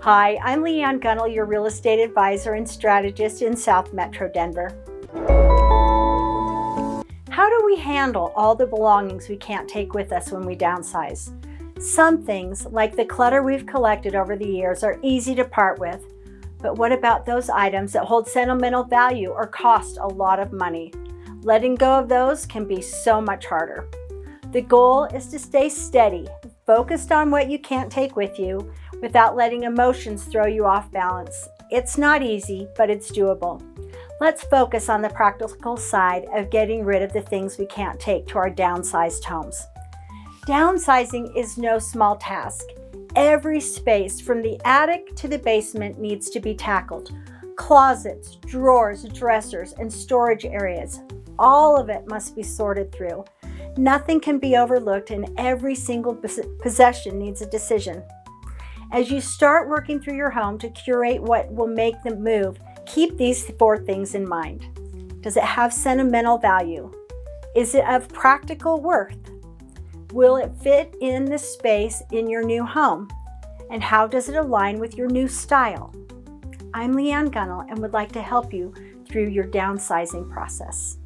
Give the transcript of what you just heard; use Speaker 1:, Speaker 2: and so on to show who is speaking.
Speaker 1: Hi, I'm Leanne Gunnell, your real estate advisor and strategist in South Metro Denver. How do we handle all the belongings we can't take with us when we downsize? Some things, like the clutter we've collected over the years, are easy to part with. But what about those items that hold sentimental value or cost a lot of money? Letting go of those can be so much harder. The goal is to stay steady, focused on what you can't take with you, without letting emotions throw you off balance. It's not easy, but it's doable. Let's focus on the practical side of getting rid of the things we can't take to our downsized homes. Downsizing is no small task. Every space from the attic to the basement needs to be tackled. Closets, drawers, dressers, and storage areas. All of it must be sorted through. Nothing can be overlooked, and every single possession needs a decision. As you start working through your home to curate what will make the move, keep these 4 things in mind. Does it have sentimental value? Is it of practical worth? Will it fit in the space in your new home? And how does it align with your new style? I'm Leanne Gunnell and would like to help you through your downsizing process.